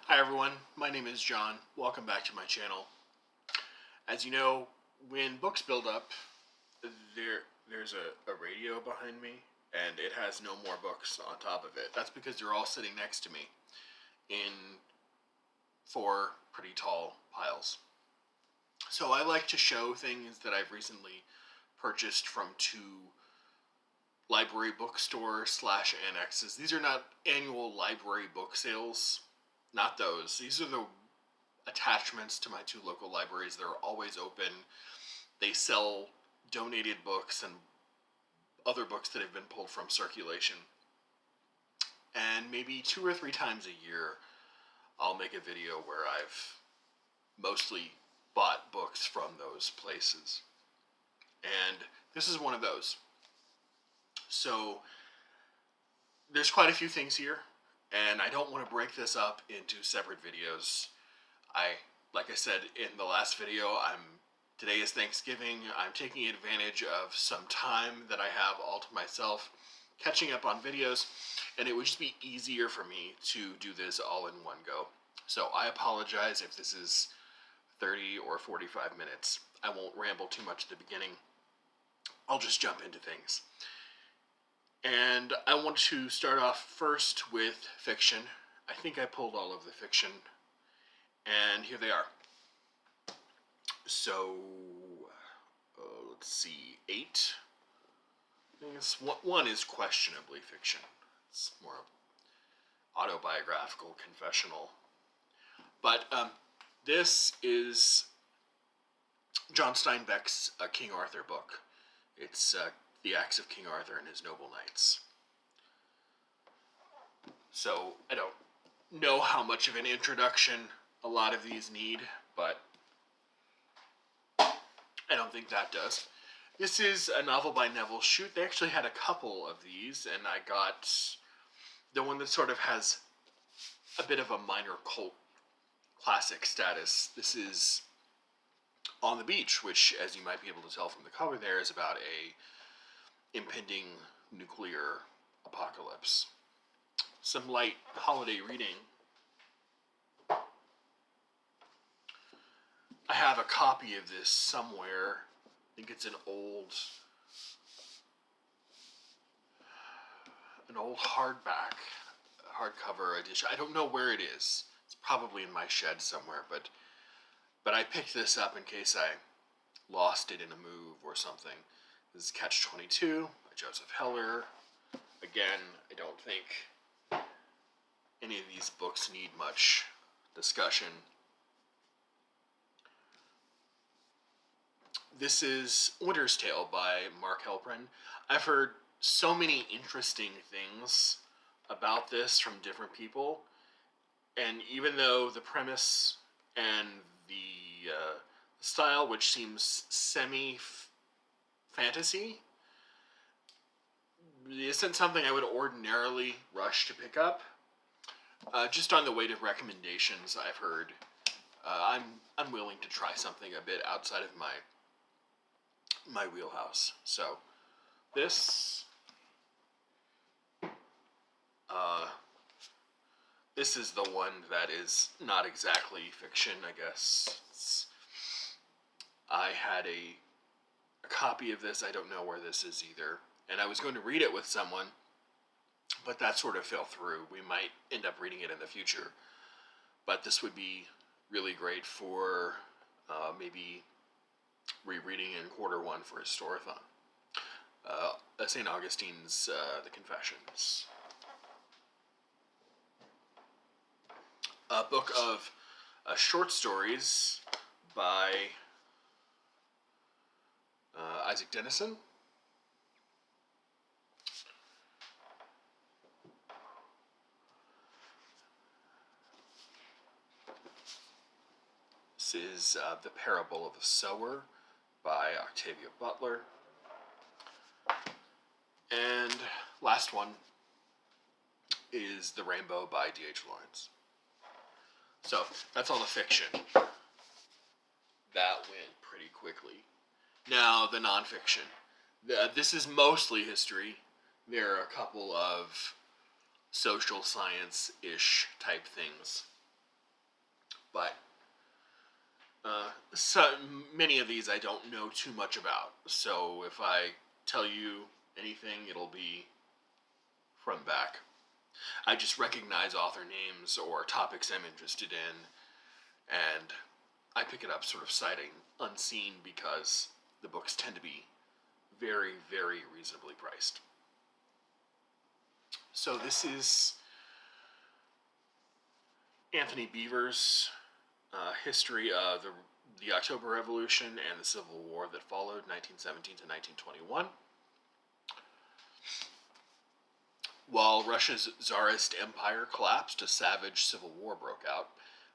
Hi everyone, my name is John. Welcome back to my channel. As you know, when books build up, there's a radio behind me, and it has no more books on top of it. That's because they're all sitting next to me in four pretty tall piles. So I like to show things that I've recently purchased from two library bookstore slash annexes. These are not annual library book sales. Not those. These are the attachments to my two local libraries. They're always open. They sell donated books and other books that have been pulled from circulation. And maybe 2 or 3 times a year, I'll make a video where I've mostly bought books from those places. And this is one of those. So there's quite a few things here, and I don't want to break this up into separate videos. Like I said in the last video, today is Thanksgiving. I'm taking advantage of some time that I have all to myself, catching up on videos, and it would just be easier for me to do this all in one go. So I apologize if this is 30 or 45 minutes. I won't ramble too much at the beginning. I'll just jump into things. And I want to start off first with fiction. I think I pulled all of the fiction, and here they are. So, let's see, 8. I guess one is questionably fiction. It's more autobiographical, confessional. But this is John Steinbeck's King Arthur book. It's The Acts of King Arthur and His Noble Knights. So I don't know how much of an introduction a lot of these need, but I don't think that does. This is a novel by Neville Shute. They actually had a couple of these, and I got the one that sort of has a bit of a minor cult classic status. This is On the Beach, which, as you might be able to tell from the cover there, is about a impending nuclear apocalypse. Some light holiday reading. I have a copy of this somewhere. I think it's an old hardcover edition. I don't know where it is. It's probably in my shed somewhere, but I picked this up in case I lost it in a move or something. This is Catch-22 by Joseph Heller. Again, I don't think any of these books need much discussion. This is Winter's Tale by Mark Helprin. I've heard so many interesting things about this from different people, and even though the premise and the style, which seems semi-fantasy, isn't something I would ordinarily rush to pick up. Just on the weight of recommendations I've heard, I'm unwilling to try something a bit outside of my wheelhouse. So this is the one that is not exactly fiction, I guess. I had a copy of this. I don't know where this is either, and I was going to read it with someone, but that sort of fell through. We might end up reading it in the future, but this would be really great for maybe rereading in Q1 for a storathon. St. Augustine's The Confessions. A book of short stories by Isaac Denison. This is The Parable of the Sower by Octavia Butler. And last one is The Rainbow by D.H. Lawrence. So that's all the fiction. That went pretty quickly. Now the nonfiction. This is mostly history. There are a couple of social science-ish type things. but so many of these I don't know too much about. So if I tell you anything, it'll be from back. I just recognize author names or topics I'm interested in, and I pick it up sort of sighting unseen because the books tend to be very, very reasonably priced. So this is Anthony Beevor's history of the October Revolution and the Civil War that followed, 1917 to 1921. While Russia's Tsarist empire collapsed, a savage civil war broke out.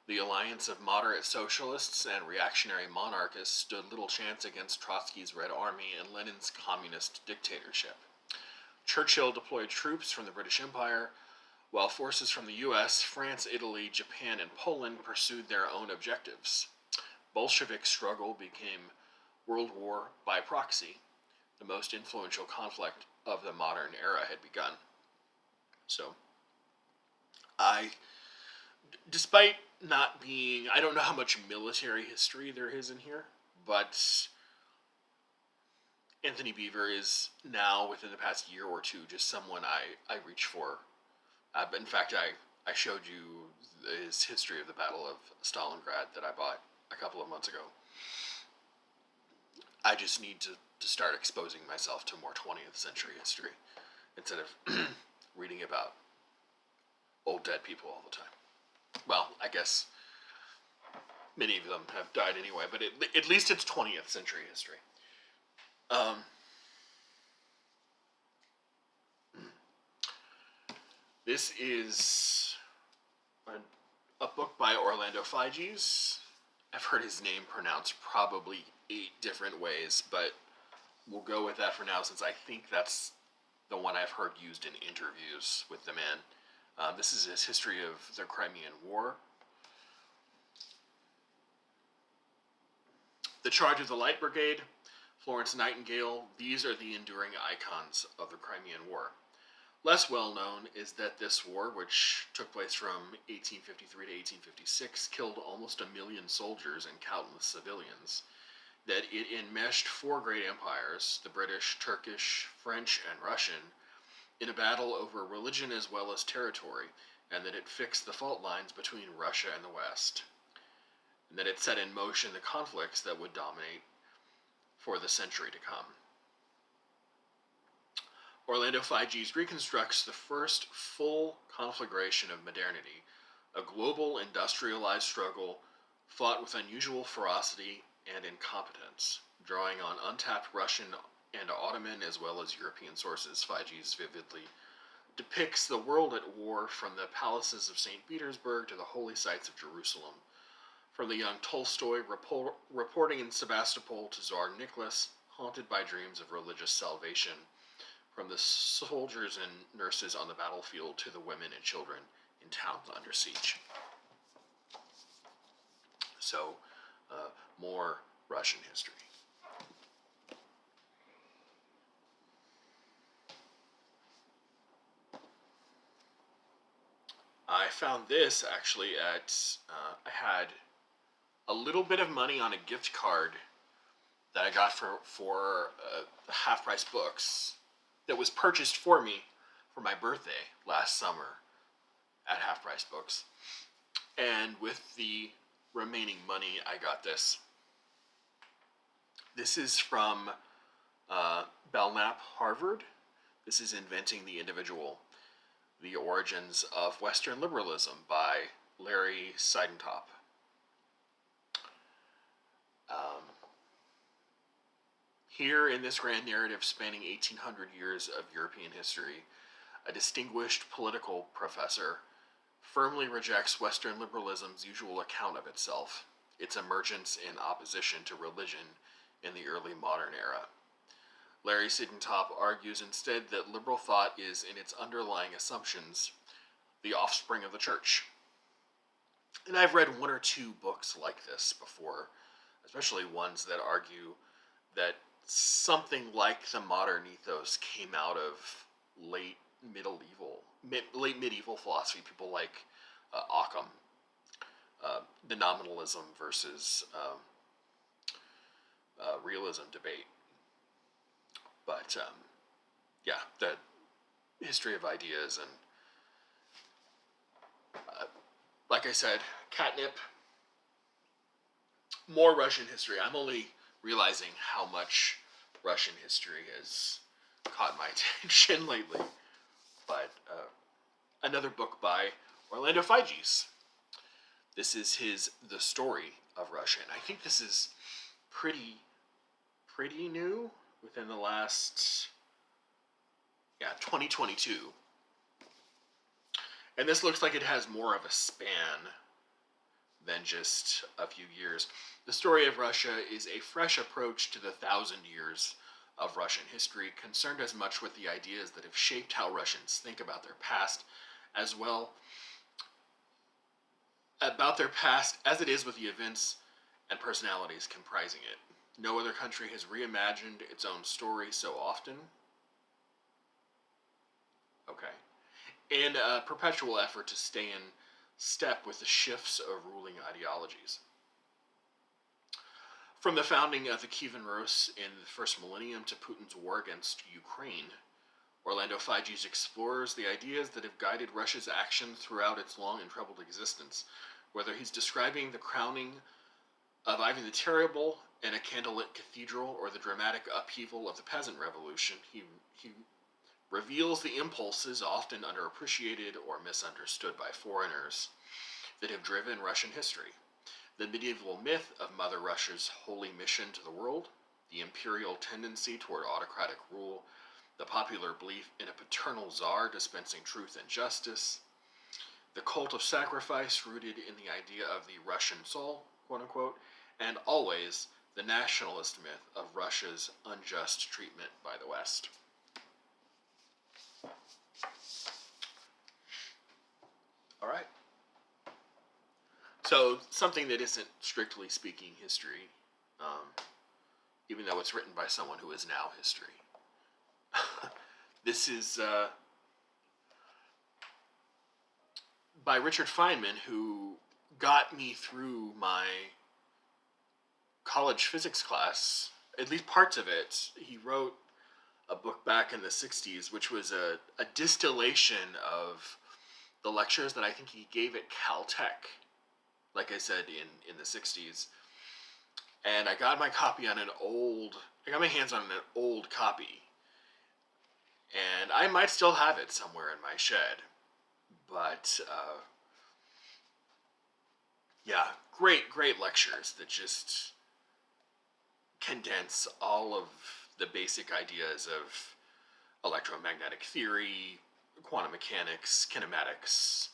The alliance of moderate socialists and reactionary monarchists stood little chance against Trotsky's Red Army and Lenin's communist dictatorship. Churchill deployed troops from the British Empire, while forces from the US, France, Italy, Japan, and Poland pursued their own objectives. Bolshevik struggle became World War by proxy. The most influential conflict of the modern era had begun. So, despite not being, I don't know how much military history there is in here, but Anthony Beevor is now, within the past year or two, just someone I reach for. But in fact, I showed you his history of the Battle of Stalingrad that I bought a couple of months ago. I just need to start exposing myself to more 20th century history instead of reading about old dead people all the time. Well, I guess many of them have died anyway, but at least it's 20th century history. This is a book by Orlando Figes. I've heard his name pronounced probably 8 different ways, but we'll go with that for now since I think that's the one I've heard used in interviews with the man. This is his history of the Crimean War. The Charge of the Light Brigade, Florence Nightingale, these are the enduring icons of the Crimean War. Less well known is that this war, which took place from 1853 to 1856, killed almost 1 million soldiers and countless civilians. That it enmeshed 4 great empires, the British, Turkish, French, and Russian, in a battle over religion as well as territory, and that it fixed the fault lines between Russia and the West, and that it set in motion the conflicts that would dominate for the century to come. Orlando Figes reconstructs the first full conflagration of modernity, a global industrialized struggle fought with unusual ferocity and incompetence, drawing on untapped Russian and Ottoman as well as European sources. Figes vividly depicts the world at war, from the palaces of St. Petersburg to the holy sites of Jerusalem, from the young Tolstoy reporting in Sebastopol to Tsar Nicholas, haunted by dreams of religious salvation, from the soldiers and nurses on the battlefield to the women and children in towns under siege. So, more Russian history. I found this actually at, I had a little bit of money on a gift card that I got for Half Price Books that was purchased for me for my birthday last summer at Half Price Books. And with the remaining money, I got this. This is from Belknap, Harvard. This is Inventing the Individual, The Origins of Western Liberalism by Larry Seidentop. Here in this grand narrative spanning 1800 years of European history, a distinguished political professor firmly rejects Western liberalism's usual account of itself, its emergence in opposition to religion in the early modern era. Larry Seidentop argues instead that liberal thought is, in its underlying assumptions, the offspring of the church. And I've read 1 or 2 books like this before, especially ones that argue that something like the modern ethos came out of late medieval philosophy, people like Occam. the nominalism versus realism debate. But yeah, the history of ideas and, like I said, catnip, more Russian history. I'm only realizing how much Russian history has caught my attention lately. But another book by Orlando Figes. This is his The Story of Russia. And I think this is pretty new within the last 2022. And this looks like it has more of a span than just a few years. The Story of Russia is a fresh approach to the 1,000 years of Russian history, concerned as much with the ideas that have shaped how Russians think about their past, as well about their past as it is with the events and personalities comprising it. No other country has reimagined its own story so often. Okay. In a perpetual effort to stay in step with the shifts of ruling ideologies. From the founding of the Kievan Rus in the first millennium to Putin's war against Ukraine, Orlando Figes explores the ideas that have guided Russia's action throughout its long and troubled existence. Whether he's describing the crowning of Ivan the Terrible in a candlelit cathedral or the dramatic upheaval of the Peasant Revolution, he reveals the impulses, often underappreciated or misunderstood by foreigners, that have driven Russian history. The medieval myth of Mother Russia's holy mission to the world, the imperial tendency toward autocratic rule, the popular belief in a paternal czar dispensing truth and justice, the cult of sacrifice rooted in the idea of the Russian soul, quote unquote, and always the nationalist myth of Russia's unjust treatment by the West. All right. So something that isn't strictly speaking history, even though it's written by someone who is now history. This is by Richard Feynman, who got me through my college physics class, at least parts of it. He wrote a book back in the 60s, which was a distillation of the lectures that I think he gave at Caltech, like I said, in the 60s. And I got my hands on an old copy. And I might still have it somewhere in my shed. But, yeah, great lectures that just condense all of the basic ideas of electromagnetic theory, quantum mechanics, kinematics,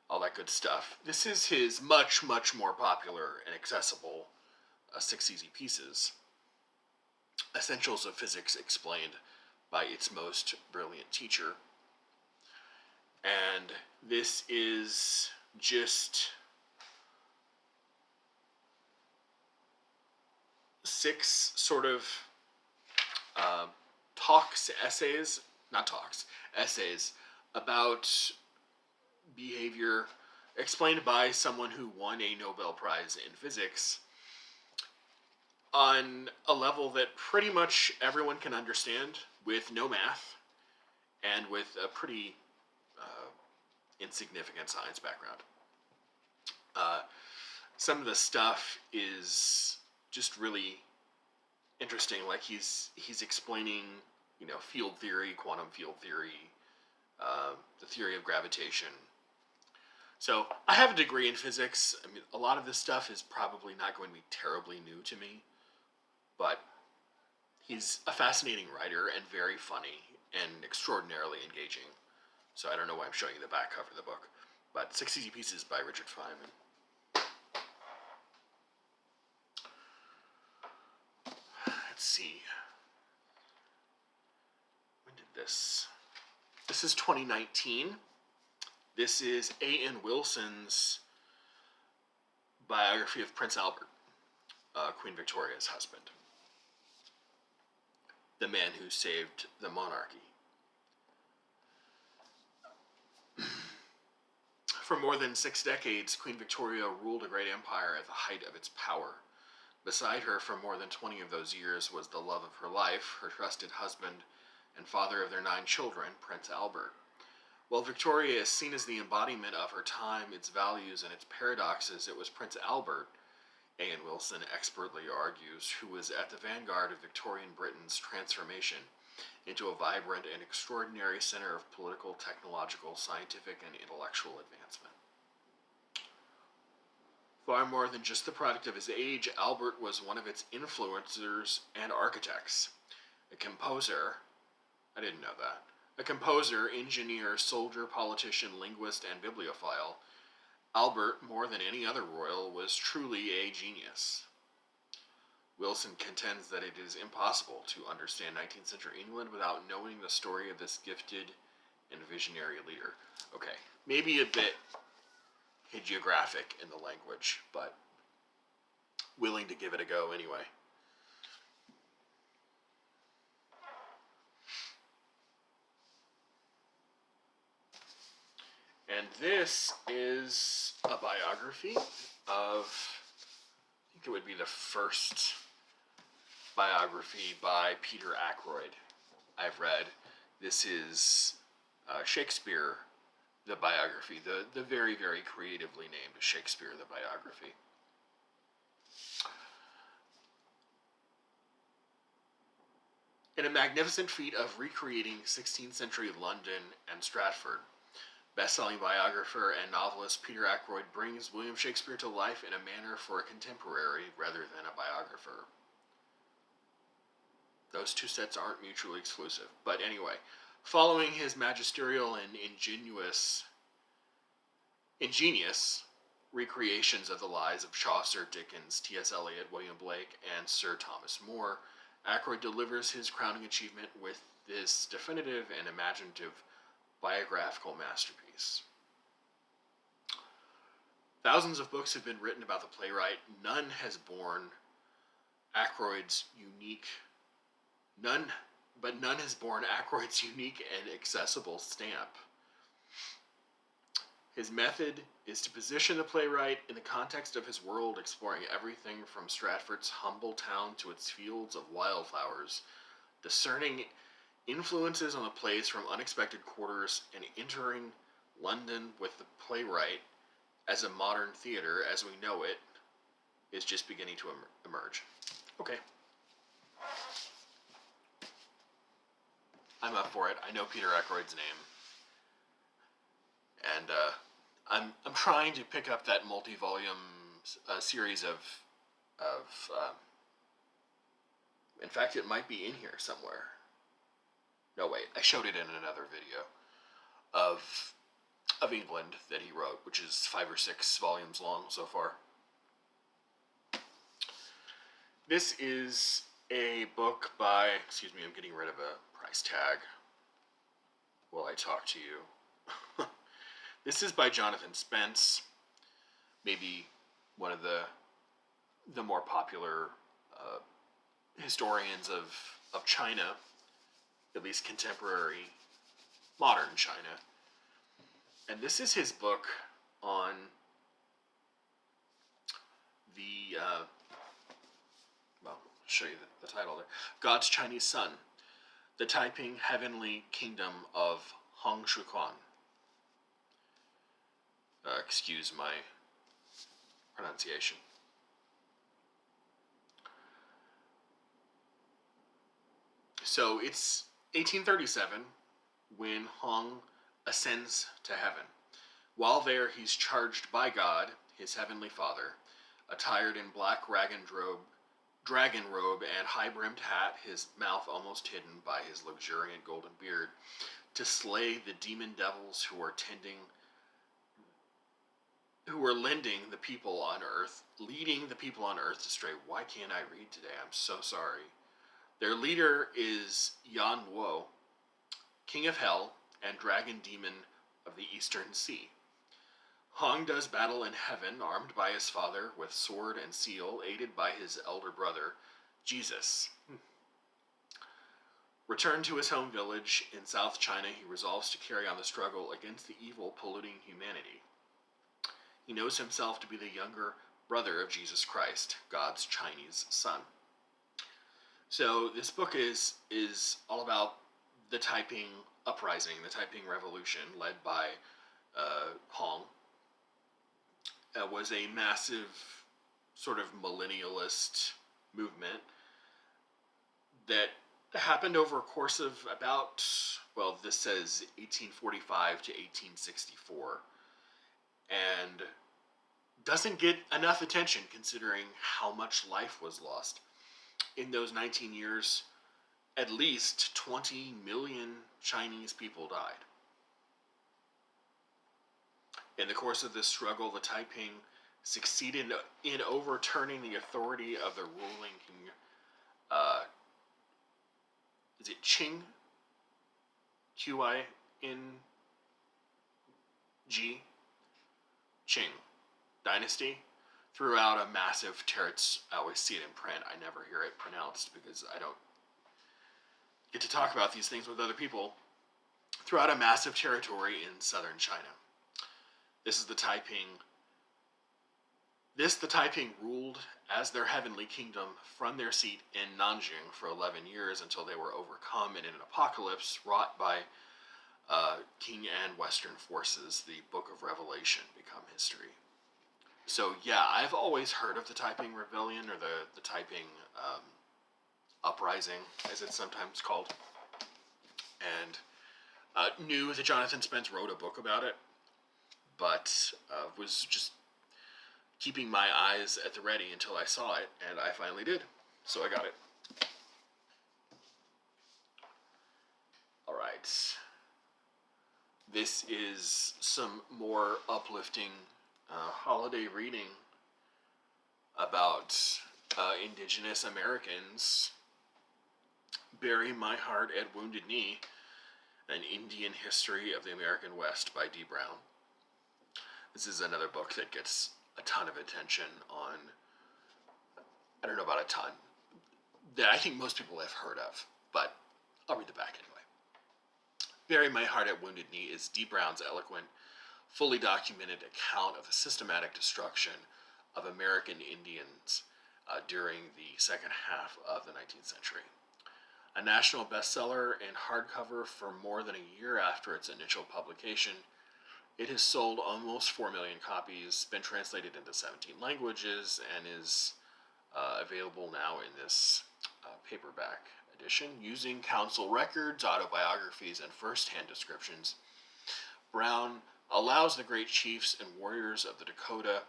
all that good stuff. This is his much more popular and accessible 6 Easy Pieces. Essentials of Physics Explained by its most brilliant teacher. And this is just 6 sort of essays about behavior explained by someone who won a Nobel Prize in physics on a level that pretty much everyone can understand, with no math and with a pretty insignificant science background. Some of the stuff is just really interesting. Like he's explaining, field theory, quantum field theory, the theory of gravitation. So I have a degree in physics. I mean, a lot of this stuff is probably not going to be terribly new to me, but he's a fascinating writer and very funny and extraordinarily engaging. So I don't know why I'm showing you the back cover of the book, but 6 Easy Pieces by Richard Feynman. Let's see. When did this? This is 2019. This is A.N. Wilson's biography of Prince Albert, Queen Victoria's husband. The man who saved the monarchy. For more than 6 decades, Queen Victoria ruled a great empire at the height of its power. Beside her for more than 20 of those years was the love of her life, her trusted husband, and father of their 9 children, Prince Albert. While Victoria is seen as the embodiment of her time, its values, and its paradoxes, it was Prince Albert, A.N. Wilson expertly argues, who was at the vanguard of Victorian Britain's transformation into a vibrant and extraordinary center of political, technological, scientific, and intellectual advancement. Far more than just the product of his age, Albert was one of its influencers and architects. A composer, I didn't know that, a composer, engineer, soldier, politician, linguist, and bibliophile, Albert, more than any other royal, was truly a genius. Wilson contends that it is impossible to understand 19th century England without knowing the story of this gifted and visionary leader. Okay, maybe a bit hagiographic in the language, but willing to give it a go anyway. And this is a biography of, I think it would be the first biography by Peter Ackroyd I've read. This is Shakespeare, the biography, the very, very creatively named Shakespeare, the biography. In a magnificent feat of recreating 16th century London and Stratford, best-selling biographer and novelist Peter Ackroyd brings William Shakespeare to life in a manner for a contemporary rather than a biographer. Those two sets aren't mutually exclusive. But anyway, following his magisterial and ingenious recreations of the lives of Chaucer, Dickens, T.S. Eliot, William Blake, and Sir Thomas More, Ackroyd delivers his crowning achievement with this definitive and imaginative biographical masterpiece. Thousands of books have been written about the playwright. None has borne Ackroyd's unique and accessible stamp. His method is to position the playwright in the context of his world, exploring everything from Stratford's humble town to its fields of wildflowers, discerning influences on the plays from unexpected quarters, and entering London with the playwright as a modern theater as we know it is just beginning to emerge. Okay. I'm up for it. I know Peter Ackroyd's name. And I'm trying to pick up that multi-volume series of in fact, it might be in here somewhere. No, wait, I showed it in another video of England that he wrote, which is 5 or 6 volumes long so far. This is a book by, excuse me, I'm getting rid of a price tag while I talk to you. This is by Jonathan Spence, maybe one of the more popular historians of China, at least contemporary, modern China. And this is his book on the, well, I'll show you the title there, God's Chinese Son, the Taiping Heavenly Kingdom of Hong Shuquan. Excuse my pronunciation. So it's 1837 when Hong ascends to heaven. While there, he's charged by God, his heavenly Father, attired in black dragon robe and high-brimmed hat, his mouth almost hidden by his luxuriant golden beard, to slay the demon devils who are leading the people on earth astray. Why can't I read today? I'm so sorry. Their leader is Yan Wo, king of hell and dragon demon of the eastern sea. Hong does battle in heaven, armed by his father with sword and seal, aided by his elder brother, Jesus. Returned to his home village in South China, he resolves to carry on the struggle against the evil polluting humanity. He knows himself to be the younger brother of Jesus Christ, God's Chinese son. So this book is all about the Taiping uprising, the Taiping revolution, led by Hong. Was a massive sort of millennialist movement that happened over a course of about, well, this says 1845 to 1864, and doesn't get enough attention considering how much life was lost. In those 19 years, at least 20 million Chinese people died. In the course of this struggle, the Taiping succeeded in overturning the authority of the ruling king. Is it Qing? Q-I-N-G? Qing dynasty. Throughout a massive I always see it in print. I never hear it pronounced because I don't get to talk about these things with other people. Throughout a massive territory in southern China. This is the Taiping. The Taiping ruled as their heavenly kingdom from their seat in Nanjing for 11 years until they were overcome in an apocalypse wrought by King and Western forces. The Book of Revelation become history. So yeah, I've always heard of the Taiping Rebellion, or the Taiping Uprising, as it's sometimes called, and knew that Jonathan Spence wrote a book about it, but was just keeping my eyes at the ready until I saw it, and I finally did. So I got it. Alright. This is some more uplifting holiday reading about Indigenous Americans. Bury My Heart at Wounded Knee, An Indian History of the American West by D. Brown. This is another book that gets a ton of attention on, I don't know about a ton, that I think most people have heard of, but I'll read the back anyway. Bury My Heart at Wounded Knee is D. Brown's eloquent, fully documented account of the systematic destruction of American Indians during the second half of the 19th century. A national bestseller in hardcover for more than a year after its initial publication, it has sold almost 4 million copies, been translated into 17 languages, and is available now in this paperback edition. Using council records, autobiographies, and first-hand descriptions, Brown allows the great chiefs and warriors of the Dakota,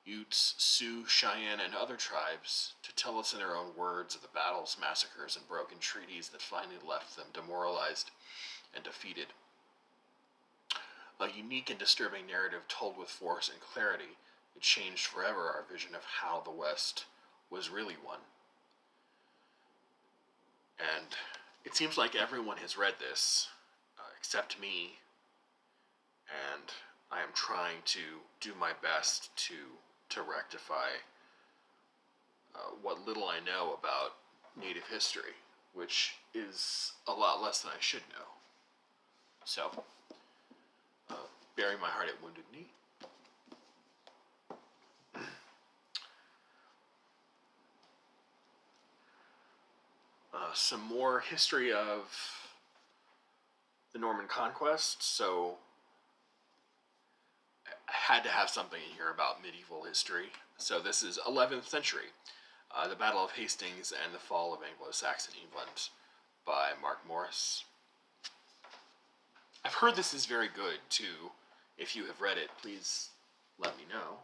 Utes, Sioux, Cheyenne, and other tribes to tell us in their own words of the battles, massacres, and broken treaties that finally left them demoralized and defeated. A unique and disturbing narrative told with force and clarity, it changed forever our vision of how the West was really won. And it seems like everyone has read this, except me, and I am trying to do my best to rectify what little I know about Native history, which is a lot less than I should know. So, Bury My Heart at Wounded Knee. Some more history of the Norman Conquest. So I had to have something in here about medieval history. So this is 11th century, the Battle of Hastings and the Fall of Anglo-Saxon England by Mark Morris. I've heard this is very good too. If you have read it, please let me know.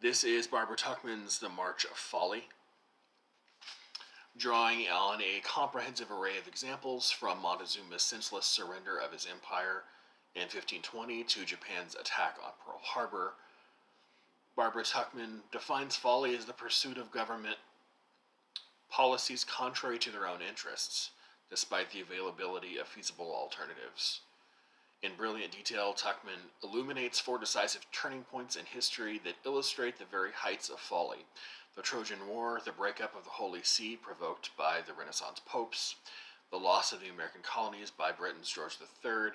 This is Barbara Tuchman's The March of Folly, drawing on a comprehensive array of examples from Montezuma's senseless surrender of his empire in 1520 to Japan's attack on Pearl Harbor. Barbara Tuchman defines folly as the pursuit of government policies contrary to their own interests, despite the availability of feasible alternatives. In brilliant detail, Tuchman illuminates 4 decisive turning points in history that illustrate the very heights of folly: the Trojan War, the breakup of the Holy See provoked by the Renaissance popes, the loss of the American colonies by Britain's George III,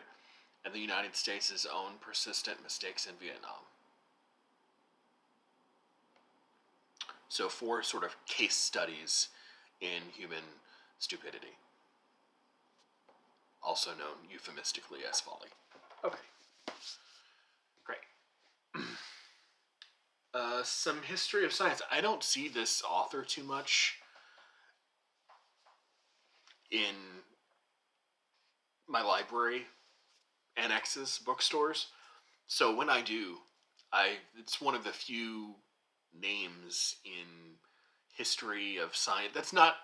and the United States' own persistent mistakes in Vietnam. So 4 sort of case studies in human stupidity, also known euphemistically as folly. Okay, great. Some history of science. I don't see this author too much in my library annexes, bookstores. So when I do, it's one of the few names in history of science that's not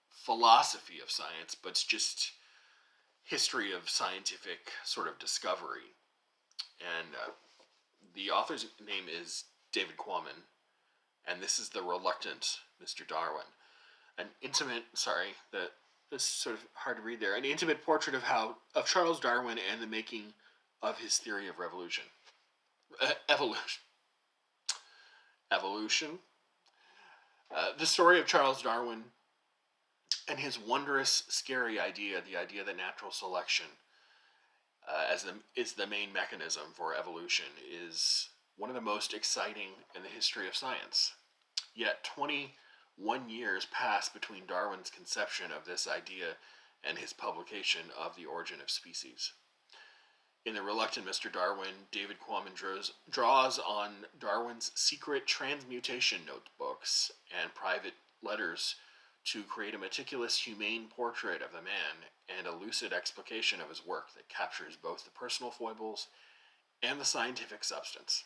philosophy of science, but it's just history of scientific sort of discovery. And the author's name is David Quammen, and this is The Reluctant Mr. Darwin. An intimate, this is sort of hard to read there, an intimate portrait of Charles Darwin and the making of his theory of evolution. Evolution. The story of Charles Darwin and his wondrous, scary idea, the idea that natural selection is the main mechanism for evolution, is one of the most exciting in the history of science. Yet 21 years passed between Darwin's conception of this idea and his publication of The Origin of Species. In The Reluctant Mr. Darwin, David Quammen draws on Darwin's secret transmutation notebooks and private letters to create a meticulous, humane portrait of the man and a lucid explication of his work that captures both the personal foibles and the scientific substance.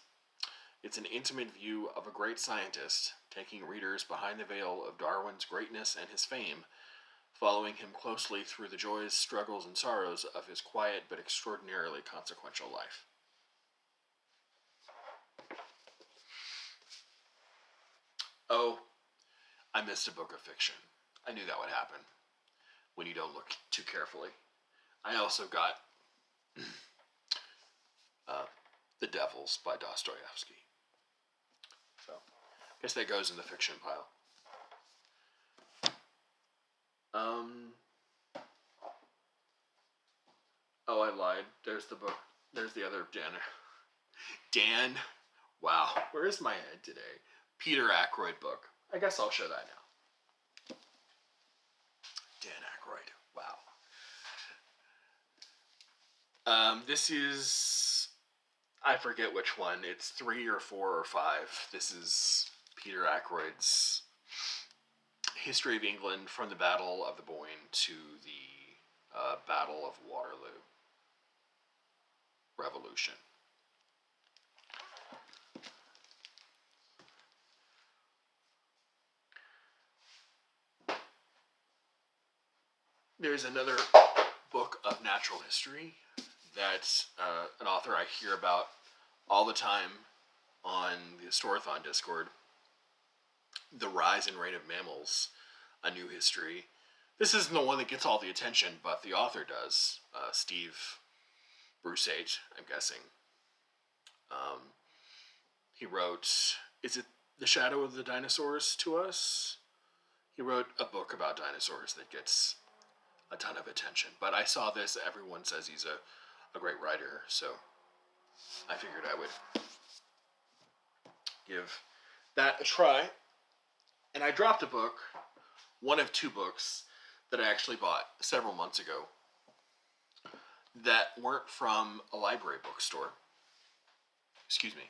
It's an intimate view of a great scientist, taking readers behind the veil of Darwin's greatness and his fame, following him closely through the joys, struggles, and sorrows of his quiet but extraordinarily consequential life. Oh, I missed a book of fiction. I knew that would happen when you don't look too carefully. I also got The Devils by Dostoevsky. So, I guess that goes in the fiction pile. Oh, I lied. There's the book. There's the other Dan. Dan. Wow. Where is my head today? Peter Ackroyd book. I guess I'll show that now. Dan Aykroyd. Wow. This is, I forget which one. It's 3 or 4 or 5. This is Peter Ackroyd's History of England from the Battle of the Boyne to the Battle of Waterloo. Revolution. There's another book of natural history that an author I hear about all the time on the Historathon Discord. The Rise and Reign of Mammals, A New History. This isn't the one that gets all the attention, but the author does. Steve Bruce-H, I'm guessing. He wrote, is it The Shadow of the Dinosaurs to Us? He wrote a book about dinosaurs that gets a ton of attention. But I saw this, everyone says he's a great writer, so I figured I would give that a try. And I dropped a book, one of 2 books, that I actually bought several months ago that weren't from a library bookstore. Excuse me.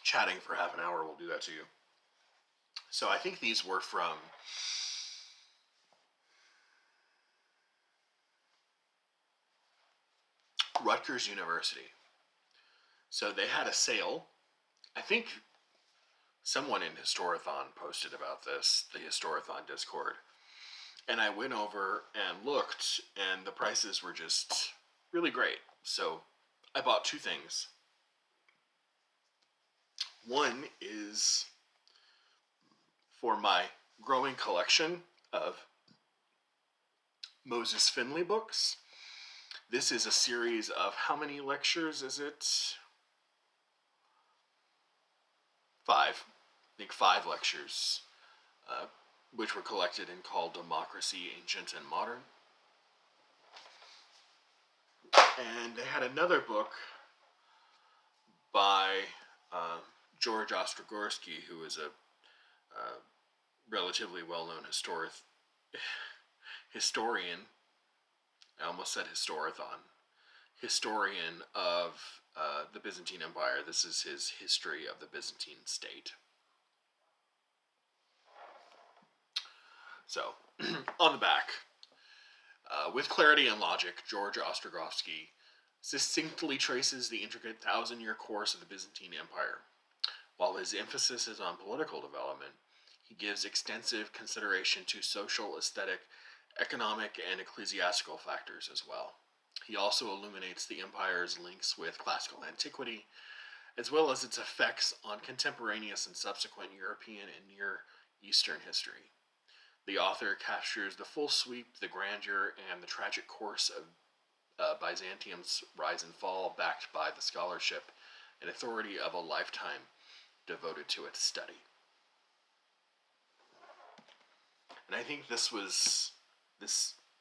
Chatting for half an hour will do that to you. So I think these were from Rutgers University. So they had a sale. I think someone in Historathon posted about this, the Historathon Discord. And I went over and looked, and the prices were just really great. So I bought 2 things. One is for my growing collection of Moses Finley books. This is a series of, how many lectures is it? 5. think 5 lectures, which were collected and called Democracy, Ancient and Modern. And they had another book by George Ostrogorsky, who is a relatively well-known historian. I almost said historian of the Byzantine Empire. This is his History of the Byzantine State. So, on the back, with clarity and logic, George Ostrogorsky succinctly traces the intricate 1,000-year course of the Byzantine Empire. While his emphasis is on political development, he gives extensive consideration to social, aesthetic, economic, and ecclesiastical factors as well. He also illuminates the empire's links with classical antiquity, as well as its effects on contemporaneous and subsequent European and Near Eastern history. The author captures the full sweep, the grandeur, and the tragic course of Byzantium's rise and fall, backed by the scholarship and authority of a lifetime devoted to its study. And I think this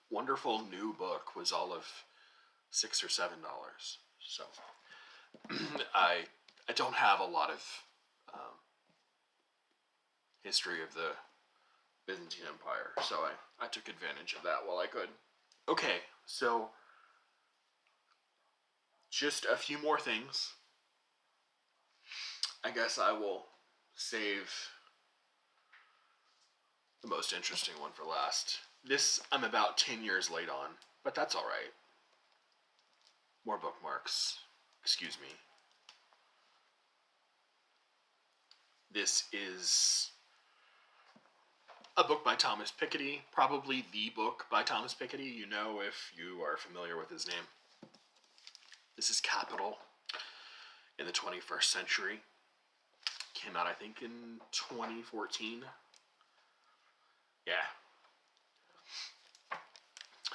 wonderful new book was all of $6 or $7. So I don't have a lot of history of the Byzantine Empire, so I took advantage of that while I could. Okay, so just a few more things. I guess I will save the most interesting one for last. This I'm about 10 years late on, but that's alright. More bookmarks. Excuse me. This is a book by Thomas Piketty, probably the book by Thomas Piketty, you know, if you are familiar with his name. This is Capital in the 21st Century. Came out, I think, in 2014. Yeah.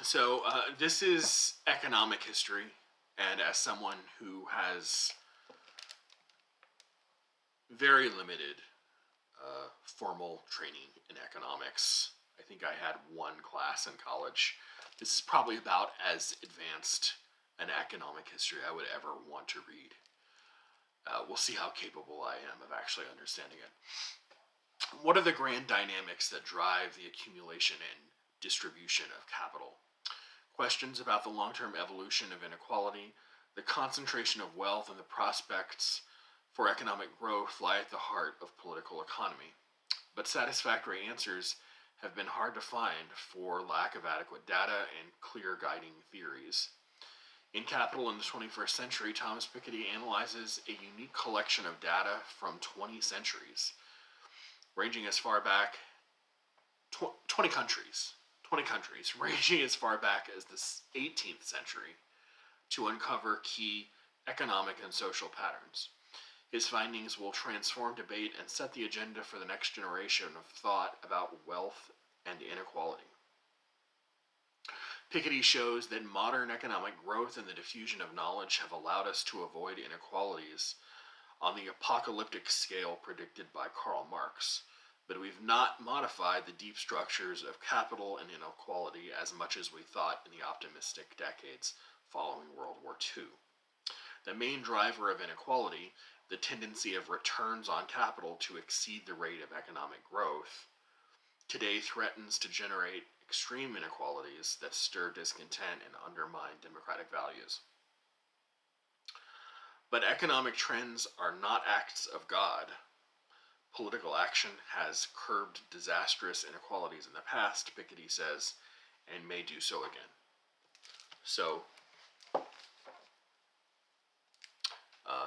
So, this is economic history, and as someone who has very limited formal training in economics, I think I had one class in college. This is probably about as advanced an economic history I would ever want to read. We'll see how capable I am of actually understanding it. What are the grand dynamics that drive the accumulation and distribution of capital? Questions about the long-term evolution of inequality, the concentration of wealth, and the prospects for economic growth lie at the heart of political economy. But satisfactory answers have been hard to find for lack of adequate data and clear guiding theories. In Capital in the 21st Century, Thomas Piketty analyzes a unique collection of data from 20 centuries, ranging as far back 20 countries, ranging as far back as the 18th century, to uncover key economic and social patterns. His findings will transform debate and set the agenda for the next generation of thought about wealth and inequality. Piketty shows that modern economic growth and the diffusion of knowledge have allowed us to avoid inequalities on the apocalyptic scale predicted by Karl Marx, but we've not modified the deep structures of capital and inequality as much as we thought in the optimistic decades following World War II. The main driver of inequality, the tendency of returns on capital to exceed the rate of economic growth, today threatens to generate extreme inequalities that stir discontent and undermine democratic values. But economic trends are not acts of God. Political action has curbed disastrous inequalities in the past, Piketty says, and may do so again. So,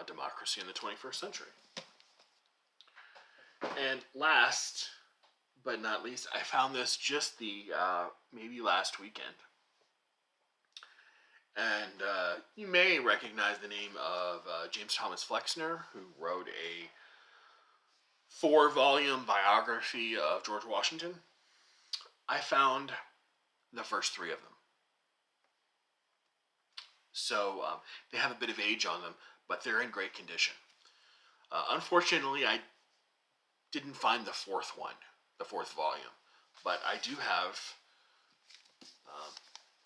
democracy in the 21st century. And last but not least, I found this just maybe last weekend. And you may recognize the name of James Thomas Flexner, who wrote a 4-volume biography of George Washington. I found the first 3 of them. So they have a bit of age on them, but they're in great condition. Unfortunately, I didn't find the fourth volume, but I do have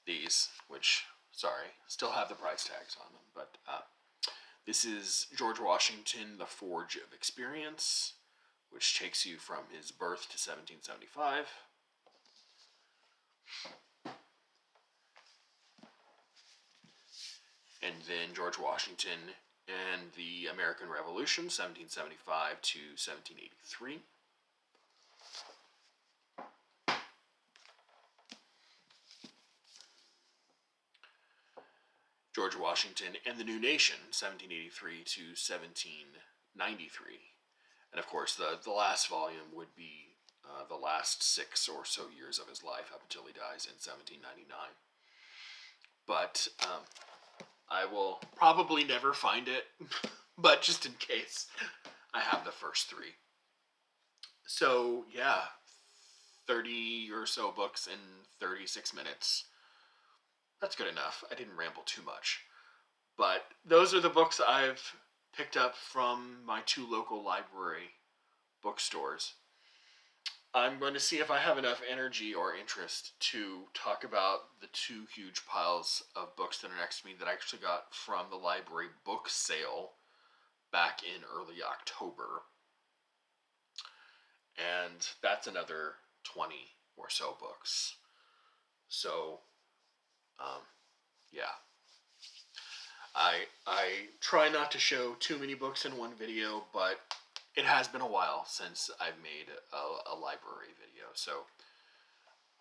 these, which, sorry, still have the price tags on them, but this is George Washington, The Forge of Experience, which takes you from his birth to 1775. And then George Washington and the American Revolution, 1775 to 1783. George Washington and the New Nation, 1783 to 1793. And of course, the last volume would be the last 6 or so years of his life up until he dies in 1799. But I will probably never find it, but just in case, I have the first 3. So, yeah, 30 or so books in 36 minutes. That's good enough. I didn't ramble too much. But those are the books I've picked up from my 2 local library bookstores. I'm going to see if I have enough energy or interest to talk about the 2 huge piles of books that are next to me that I actually got from the library book sale back in early October. And that's another 20 or so books. So, yeah. I try not to show too many books in one video, but it has been a while since I've made a library video, so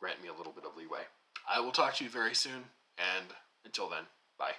grant me a little bit of leeway. I will talk to you very soon, and until then, bye.